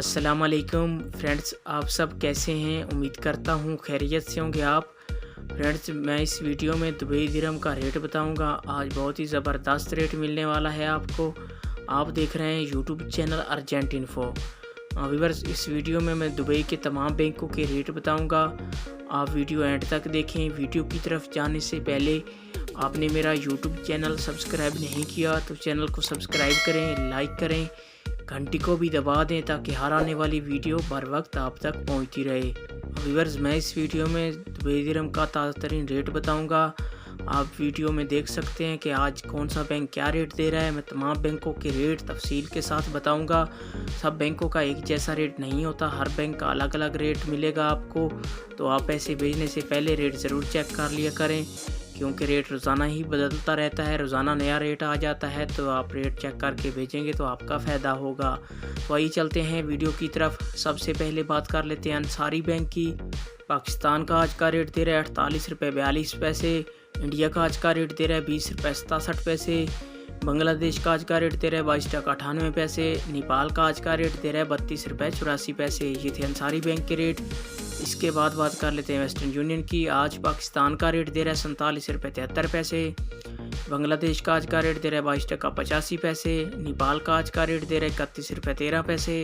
अस्सलामुअलैकुम फ्रेंड्स, आप सब कैसे हैं। उम्मीद करता हूँ खैरियत से होंगे आप। फ्रेंड्स, मैं इस वीडियो में दुबई दिरहम का रेट बताऊंगा। आज बहुत ही ज़बरदस्त रेट मिलने वाला है आपको। आप देख रहे हैं YouTube channel urgent info. Viewers, इस वीडियो में मैं दुबई के तमाम बैंकों के रेट बताऊंगा। आप वीडियो एंड तक देखें। वीडियो की तरफ जाने से पहले आपने मेरा यूट्यूब चैनल सब्सक्राइब नहीं किया तो चैनल को सब्सक्राइब करें, लाइक करें, घंटी को भी दबा दें ताकि हर आने वाली वीडियो बर वक्त आप तक पहुंचती रहे। व्यूअर्स, मैं इस वीडियो में दुबई दिरहम का ताज़ा तरीन रेट बताऊंगा। आप वीडियो में देख सकते हैं कि आज कौन सा बैंक क्या रेट दे रहा है। मैं तमाम बैंकों के रेट तफसील के साथ बताऊंगा। सब बैंकों का एक जैसा रेट नहीं होता, हर बैंक का अलग अलग रेट मिलेगा आपको। तो आप पैसे भेजने से पहले रेट ज़रूर चेक कर लिया करें, क्योंकि रेट रोज़ाना ही बदलता रहता है। रोज़ाना नया रेट आ जाता है, तो आप रेट चेक करके भेजेंगे तो आपका फ़ायदा होगा। तो आइए चलते हैं वीडियो की तरफ। सबसे पहले बात कर लेते हैं अंसारी बैंक की। पाकिस्तान का आज का रेट दे रहा है 48 रुपये 42 पैसे। इंडिया का आज का रेट दे रहा है 20 रुपये 67 पैसे। बांग्लादेश का आज का रेट दे रहा है 22 टका 98 पैसे। नेपाल का आज का रेट दे रहा है 32 रुपये 84 पैसे। ये थे अंसारी बैंक के रेट। इसके बाद बात कर लेते हैं वेस्टर्न यूनियन की। आज पाकिस्तान का रेट दे रहा है 47 रुपये 73 पैसे। बांग्लादेश का आज का रेट दे रहा है 22 टका 85 पैसे। नेपाल का आज का रेट दे रहा है 31 रुपये 13 पैसे।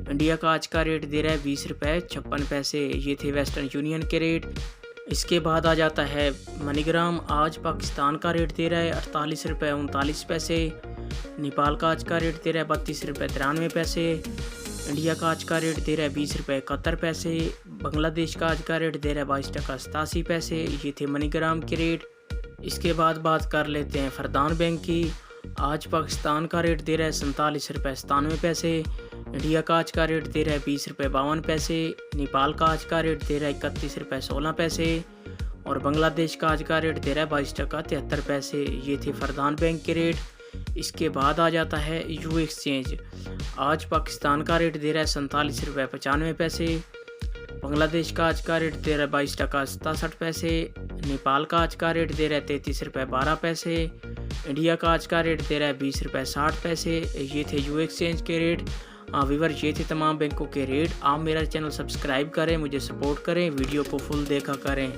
इंडिया का आज का रेट दे रहा है 20 रुपये 56 पैसे। ये थे वेस्टर्न यूनियन के रेट। इसके बाद आ जाता है मनीग्राम। आज पाकिस्तान का रेट दे रहा है 48 रुपये 39 पैसे। नेपाल का आज का रेट दे रहा है 32 रुपये 93 पैसे। इंडिया का आज का रेट दे रहा है 20 रुपये 71 पैसे। बांग्लादेश का आज का रेट दे रहा है 22 टका 87 पैसे। ये थे मनीग्राम के रेट। इसके बाद बात कर लेते हैं फरदान बैंक की। आज पाकिस्तान का रेट दे रहा है 47 रुपये 97 पैसे। इंडिया का आज का रेट दे रहा है 20 रुपये 52 पैसे। नेपाल का आज का रेट दे रहा है 31 रुपये 16 पैसे। और बांग्लादेश का आज का रेट दे रहा है 22 टका 73 पैसे। ये थे फरदान बैंक के रेट। इसके बाद आ जाता है यू एक्सचेंज। आज पाकिस्तान का रेट दे रहा है 47 रुपये 95 पैसे। बांग्लादेश का आज का रेट दे रहा है 22 टका 67 पैसे। नेपाल का आज का रेट दे रहा है 33 रुपये 12 पैसे। इंडिया का आज का रेट दे रहा है 20 रुपये 60 पैसे। ये थे यू एक्सचेंज के रेट। व्यूअर, ये थे तमाम बैंकों के रेट। आप मेरा चैनल सब्सक्राइब करें, मुझे सपोर्ट करें, वीडियो को फुल देखा करें।